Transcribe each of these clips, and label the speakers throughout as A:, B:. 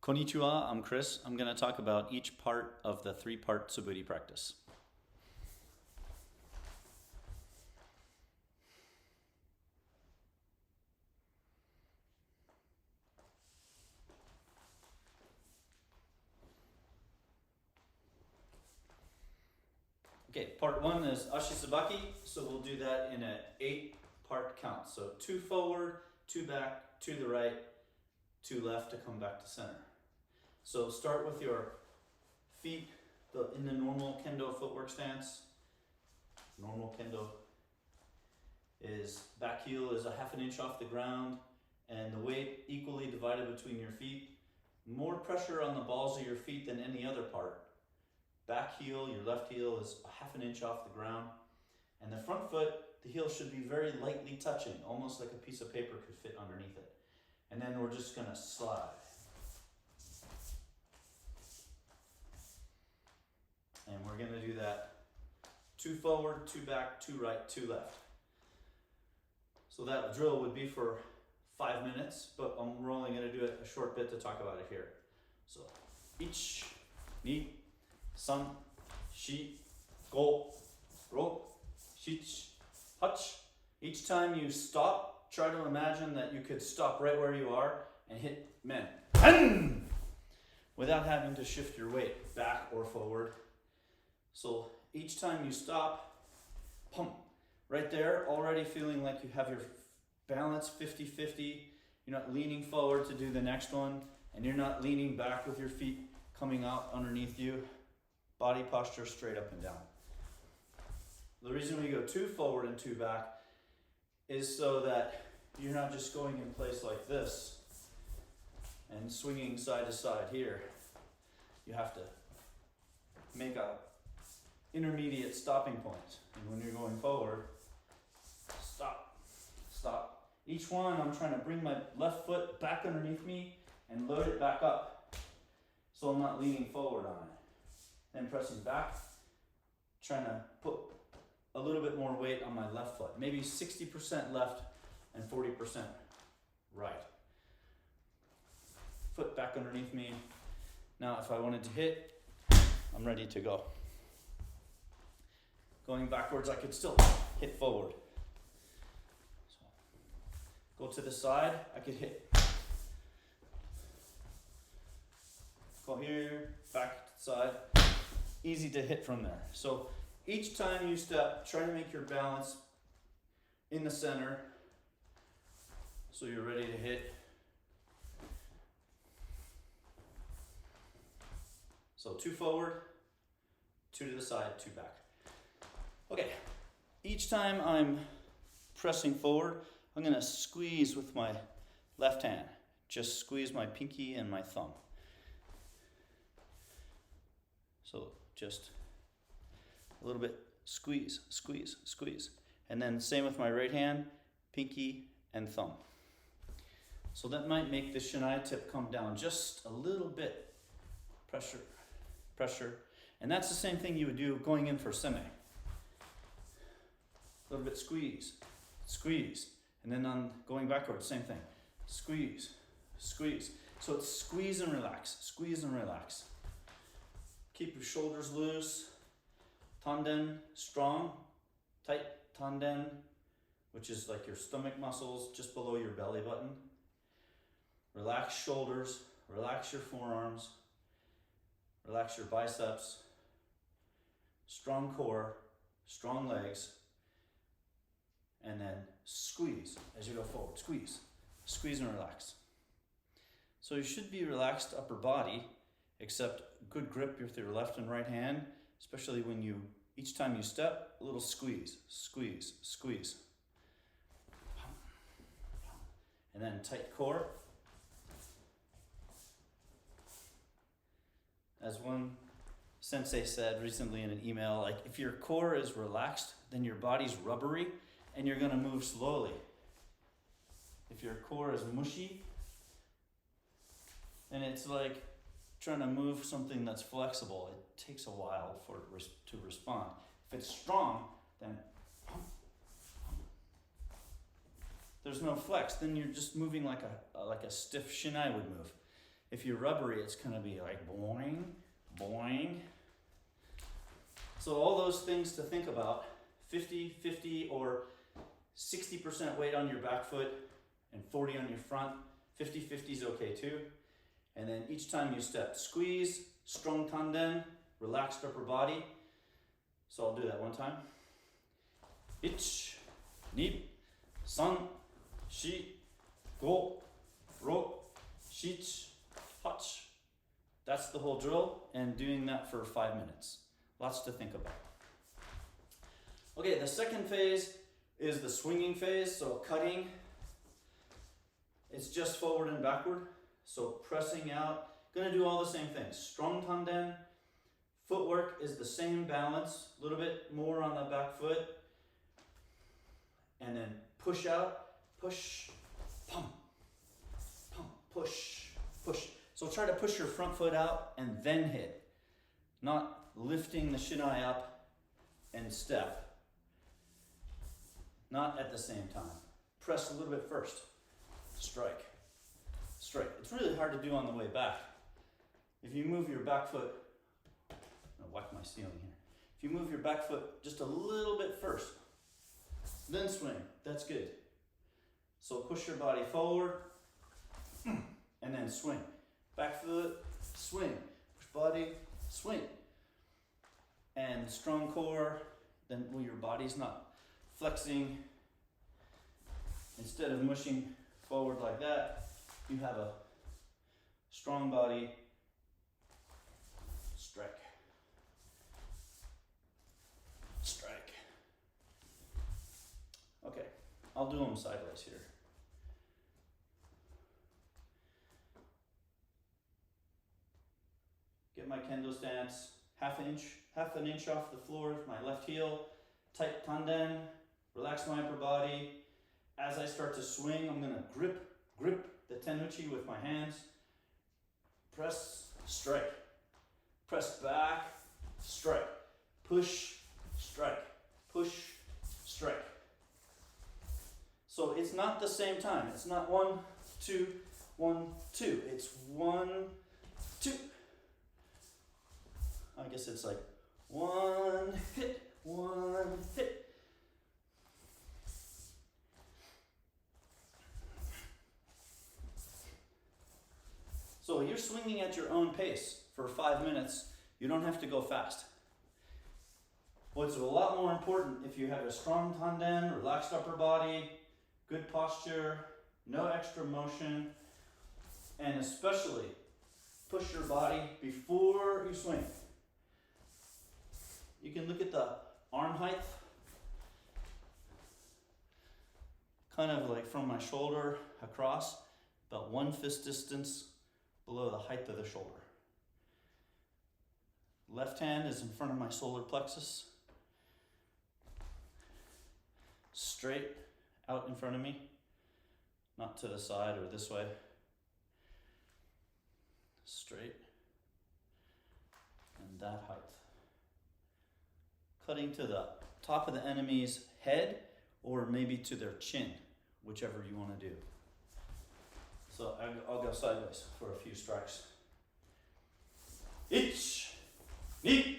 A: Konnichiwa, I'm Chris. I'm going to talk about each part of the three-part suburi practice. Okay, part one is ashi-sabaki, so we'll do that in an 8-part count. So 2 forward, 2 back, 2 to the right, 2 left to come back to center. So start with your feet in the normal kendo footwork stance. Normal kendo is back heel is a ½ an inch off the ground and the weight equally divided between your feet. More pressure on the balls of your feet than any other part. Back heel, your left heel is a ½ an inch off the ground. And the front foot, the heel should be very lightly touching, almost like a piece of paper could fit underneath it. And then we're just gonna slide. And we're gonna do that 2 forward, 2 back, 2 right, 2 left. So that drill would be for 5 minutes, but we're only gonna do it a short bit to talk about it here. So, ich, ni, san, shi, go, ro, shich, hach. Each time you stop, try to imagine that you could stop right where you are and hit men. Han! Without having to shift your weight back or forward. So each time you stop, pump. Right there, already feeling like you have your balance 50-50. You're not leaning forward to do the next one, and you're not leaning back with your feet coming out underneath you. Body posture straight up and down. The reason we go 2 forward and 2 back is so that you're not just going in place like this and swinging side to side here. You have to make a intermediate stopping point. And when you're going forward, stop, stop. Each one, I'm trying to bring my left foot back underneath me and load it back up so I'm not leaning forward on it. Then pressing back, trying to put a little bit more weight on my left foot. Maybe 60% left and 40% right. Foot back underneath me. Now if I wanted to hit, I'm ready to go. Going backwards, I could still hit forward. So, go to the side, I could hit. Go here, back to the side. Easy to hit from there. So each time you step, try to make your balance in the center so you're ready to hit. So 2 forward, 2 to the side, 2 back. Okay, each time I'm pressing forward, I'm gonna squeeze with my left hand. Just squeeze my pinky and my thumb. So just a little bit, squeeze, squeeze, squeeze. And then same with my right hand, pinky and thumb. So that might make the shinai tip come down just a little bit. Pressure, pressure. And that's the same thing you would do going in for seme. A little bit squeeze, squeeze. And then on going backwards, same thing. Squeeze, squeeze. So it's squeeze and relax, squeeze and relax. Keep your shoulders loose. Tanden, strong, tight tanden, which is like your stomach muscles just below your belly button. Relax shoulders, relax your forearms, relax your biceps. Strong core, strong legs. And then squeeze as you go forward. Squeeze, squeeze and relax. So you should be relaxed upper body, except good grip with your left and right hand, especially when each time you step, a little squeeze, squeeze, squeeze. And then tight core. As one sensei said recently in an email, like if your core is relaxed, then your body's rubbery and you're gonna move slowly. If your core is mushy, then it's like trying to move something that's flexible. It takes a while for it to respond. If it's strong, then there's no flex. Then you're just moving like a stiff shinai would move. If you're rubbery, it's gonna be like boing, boing. So all those things to think about, 50-50 or 60% weight on your back foot and 40 on your front. 50-50 is okay too. And then each time you step, squeeze, strong tanden, relaxed upper body. So I'll do that one time. 1, 2, 3, 4, 5, 6, 7, 8. That's the whole drill, and doing that for 5 minutes. Lots to think about. Okay, the second phase is the swinging phase, so cutting. It's just forward and backward, so pressing out. Gonna do all the same things. Strong tanden. Footwork is the same balance, a little bit more on the back foot. And then push out, push, pump, pump, push, push. So try to push your front foot out and then hit. Not lifting the shinai up and step. Not at the same time. Press a little bit first. Strike, strike. It's really hard to do on the way back. If you move your back foot, I'm gonna whack my ceiling here. If you move your back foot just a little bit first, then swing, that's good. So push your body forward, and then swing. Back foot, swing. Push body, swing. And strong core, then when your body's not flexing, instead of mushing forward like that, you have a strong body, strike, strike. Okay, I'll do them sideways here. Get my kendo stance, half an inch off the floor, my left heel, tight tanden, relax my upper body. As I start to swing, I'm gonna grip the tenuchi with my hands. Press, strike. Press back, strike. Push, strike. Push, strike. So it's not the same time. It's not 1, 2, 1, 2. It's 1, 2. I guess it's like 1 hit, 1 hit. So you're swinging at your own pace for 5 minutes. You don't have to go fast. What's a lot more important, if you have a strong tanden, relaxed upper body, good posture, no extra motion, and especially push your body before you swing. You can look at the arm height, kind of like from my shoulder across, about 1 fist distance below the height of the shoulder. Left hand is in front of my solar plexus, straight out in front of me, not to the side or this way. Straight, and that height. Cutting to the top of the enemy's head or maybe to their chin, whichever you want to do. So I'll go sideways for a few strikes. 1, 2,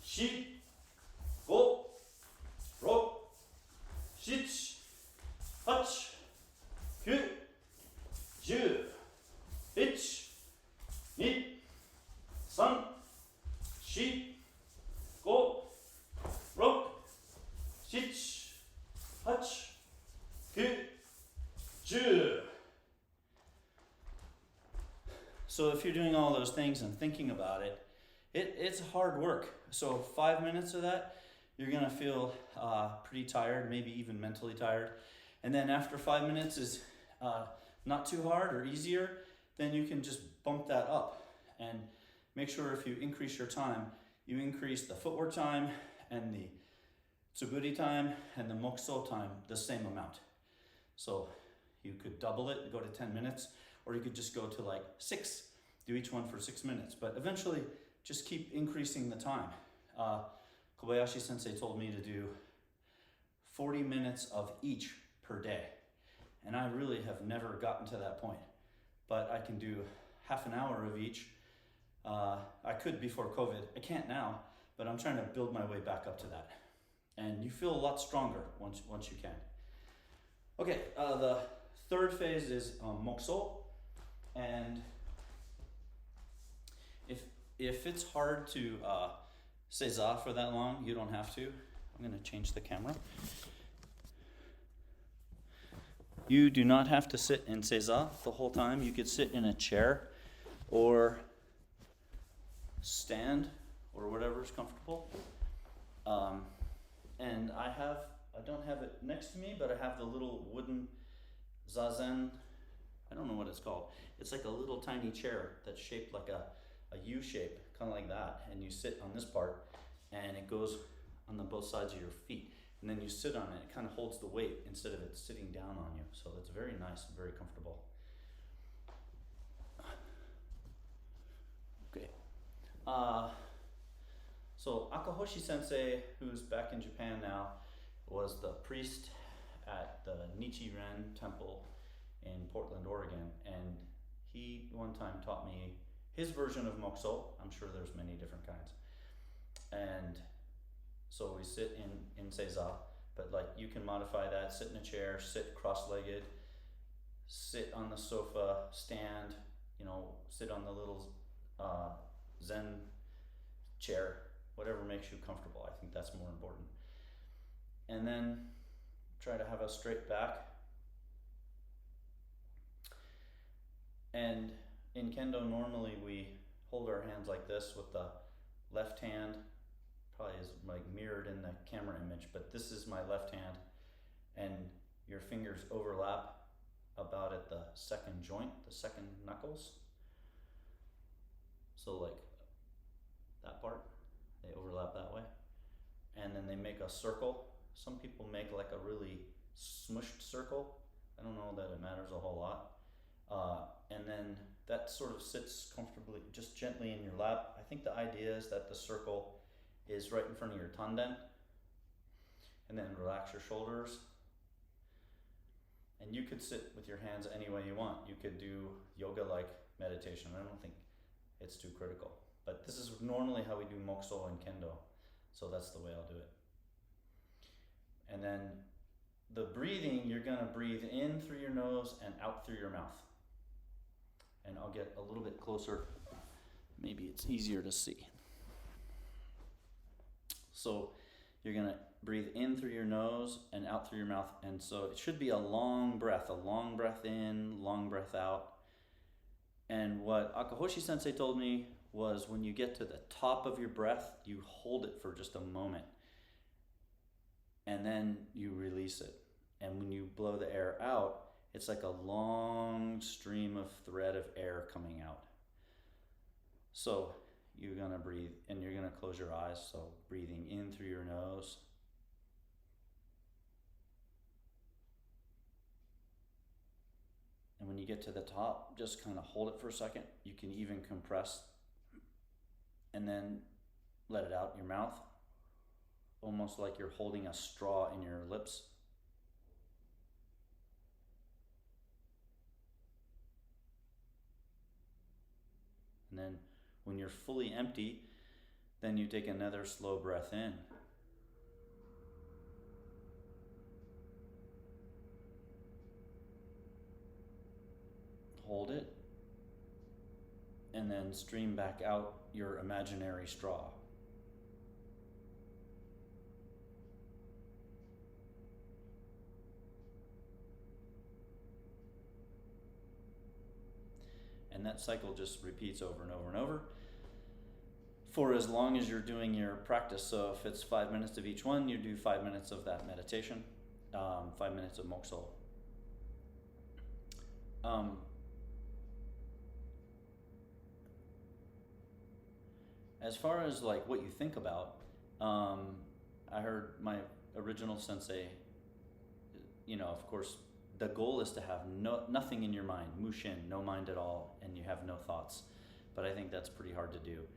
A: 3, 4, 5, 6, 7, 8, 9, 10. 1, 2, 3, 4, 5, 6, 7, 8, 9, 10. So if you're doing all those things and thinking about it, it's hard work. So 5 minutes of that, you're gonna feel pretty tired, maybe even mentally tired. And then after 5 minutes is not too hard or easier, then you can just bump that up and make sure if you increase your time, you increase the footwork time and the suburi time and the mokuso time the same amount. So you could double it, go to 10 minutes, or you could just go to like 6, do each one for 6 minutes. But eventually, just keep increasing the time. Kobayashi sensei told me to do 40 minutes of each per day. And I really have never gotten to that point. but I can do half an hour of each. I could before COVID. I can't now, but I'm trying to build my way back up to that. And you feel a lot stronger once you can. Okay, the third phase is mokuso, and if it's hard to seiza for that long, you don't have to. I'm gonna change the camera. You do not have to sit in seiza the whole time. You could sit in a chair or stand or whatever is comfortable. And I don't have it next to me, but I have the little wooden zazen. I don't know what it's called. It's like a little tiny chair that's shaped like a U shape, kind of like that. And you sit on this part, and it goes on the both sides of your feet. And then you sit on it. It kind of holds the weight instead of it sitting down on you. So it's very nice and very comfortable. Okay. So Akahoshi Sensei, who's back in Japan now, was the priest at the Nichiren Temple in Portland, Oregon, and he one time taught me his version of mokuso. I'm sure there's many different kinds. And so we sit in seiza, but like you can modify that, sit in a chair, sit cross-legged, sit on the sofa, stand, sit on the little Zen chair, whatever makes you comfortable. I think that's more important. And then try to have a straight back. And in kendo, normally we hold our hands like this with the left hand, probably is like mirrored in the camera image, but this is my left hand, and your fingers overlap about at the second joint, the second knuckles. So like that part, they overlap that way. And then they make a circle. Some people make like a really smushed circle. I don't know that it matters a whole lot. And then that sort of sits comfortably, just gently in your lap. I think the idea is that the circle is right in front of your tanden. And then relax your shoulders. And you could sit with your hands any way you want. You could do yoga-like meditation. I don't think it's too critical. But this is normally how we do mokuso and kendo. So that's the way I'll do it. And then the breathing, you're gonna breathe in through your nose and out through your mouth. And I'll get a little bit closer. Maybe it's easier to see. So you're gonna breathe in through your nose and out through your mouth. And so it should be a long breath in, long breath out. And what Akahoshi Sensei told me was when you get to the top of your breath, you hold it for just a moment. And then you release it. And when you blow the air out, it's like a long stream of thread of air coming out. So you're gonna breathe and you're gonna close your eyes. So breathing in through your nose. And when you get to the top, just kind of hold it for a second. You can even compress and then let it out your mouth. Almost like you're holding a straw in your lips. And then when you're fully empty, then you take another slow breath in. Hold it. And then stream back out your imaginary straw. And that cycle just repeats over and over and over for as long as you're doing your practice. So if it's 5 minutes of each one, you do 5 minutes of that meditation, 5 minutes of mokuso. As far as like what you think about, I heard my original sensei, of course, the goal is to have nothing in your mind, mushin, no mind at all, and you have no thoughts. But I think that's pretty hard to do.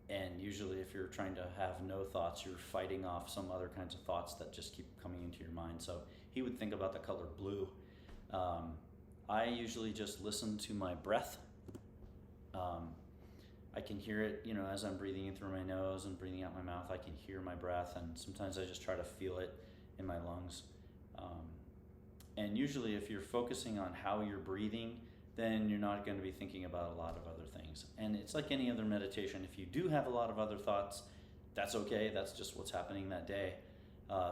A: And usually if you're trying to have no thoughts, you're fighting off some other kinds of thoughts that just keep coming into your mind. So he would think about the color blue. I usually just listen to my breath. I can hear it, you know, as I'm breathing in through my nose and breathing out my mouth. I can hear my breath, and sometimes I just try to feel it in my lungs. And usually if you're focusing on how you're breathing, then you're not going to be thinking about a lot of other things. And it's like any other meditation. If you do have a lot of other thoughts, that's okay. That's just what's happening that day.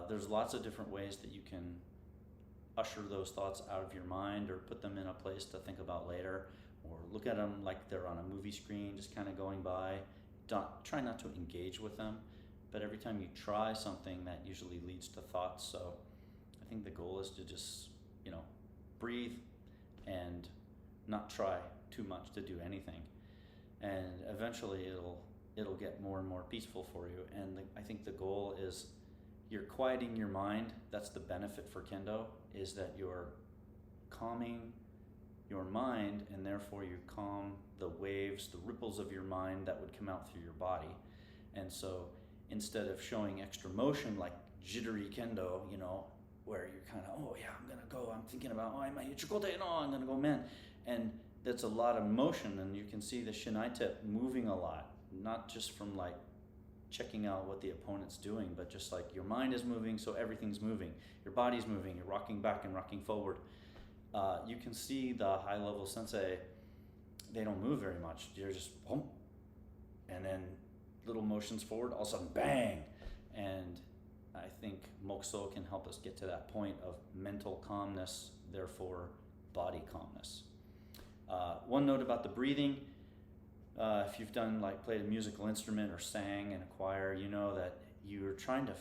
A: There's lots of different ways that you can usher those thoughts out of your mind or put them in a place to think about later, or look at them like they're on a movie screen, just kind of going by. Try not to engage with them, but every time you try something, that usually leads to thoughts. So I think the goal is to just, you know, breathe and not try too much to do anything, and eventually it'll get more and more peaceful for you. And I think the goal is you're quieting your mind. That's the benefit for kendo, is that you're calming your mind, and therefore you calm the waves, the ripples of your mind that would come out through your body. And so instead of showing extra motion like jittery kendo, you know, where you're kind of, oh yeah, I'm gonna go, I'm thinking about, oh, I'm gonna go, man. And that's a lot of motion, and you can see the shinai tip moving a lot, not just from like checking out what the opponent's doing, but just like your mind is moving, so everything's moving. Your body's moving, you're rocking back and rocking forward. You can see the high-level sensei, they don't move very much. You're just, boom, and then little motions forward, all of a sudden, bang. And I think mokuso can help us get to that point of mental calmness, therefore body calmness. One note about the breathing, if you've done like played a musical instrument or sang in a choir, you know that you're trying to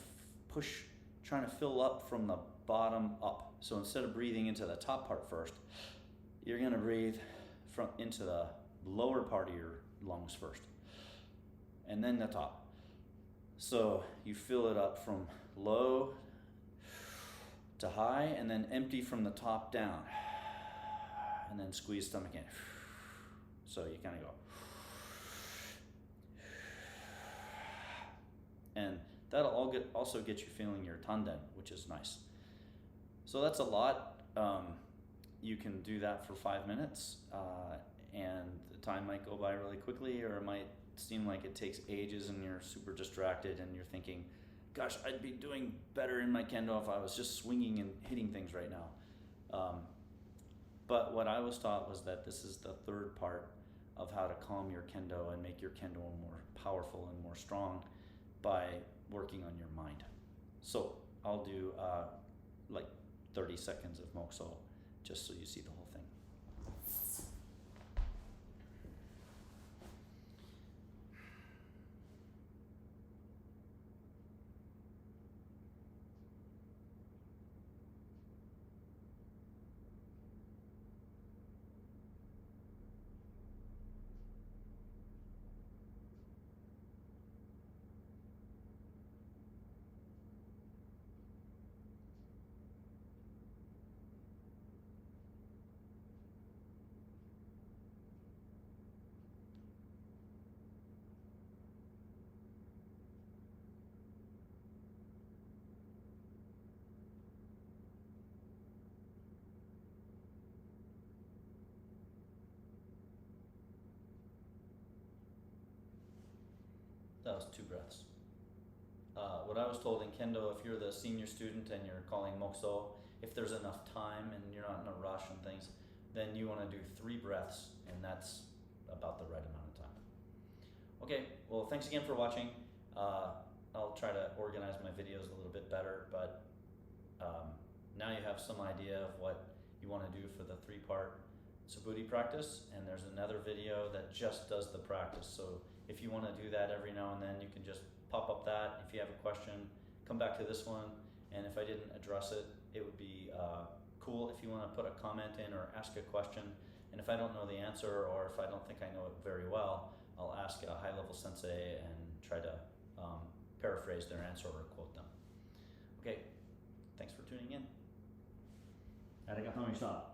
A: trying to fill up from the bottom up. So instead of breathing into the top part first, you're gonna breathe into the lower part of your lungs first, and then the top. So you fill it up from low to high, and then empty from the top down, and then squeeze stomach in. So you kind of go, and that'll also get you feeling your tanden, which is nice. So that's a lot. You can do that for 5 minutes, and the time might go by really quickly, or it might seem like it takes ages and you're super distracted and you're thinking, gosh, I'd be doing better in my kendo if I was just swinging and hitting things right now. But what I was taught was that this is the third part of how to calm your kendo and make your kendo more powerful and more strong by working on your mind. So I'll do like 30 seconds of mokuso just so you see the whole thing. That was 2 breaths. What I was told in kendo, if you're the senior student and you're calling mokuso, if there's enough time and you're not in a rush and things, then you want to do 3 breaths, and that's about the right amount of time. Okay, well, thanks again for watching. I'll try to organize my videos a little bit better, but now you have some idea of what you want to do for the 3-part suburi practice, and there's another video that just does the practice. So if you want to do that every now and then, you can just pop up that. If you have a question, come back to this one, and if I didn't address it, it would be cool if you want to put a comment in or ask a question. And if I don't know the answer, or if I don't think I know it very well, I'll ask a high-level sensei and try to paraphrase their answer or quote them. Okay, thanks for tuning in.
B: ありがとうございました。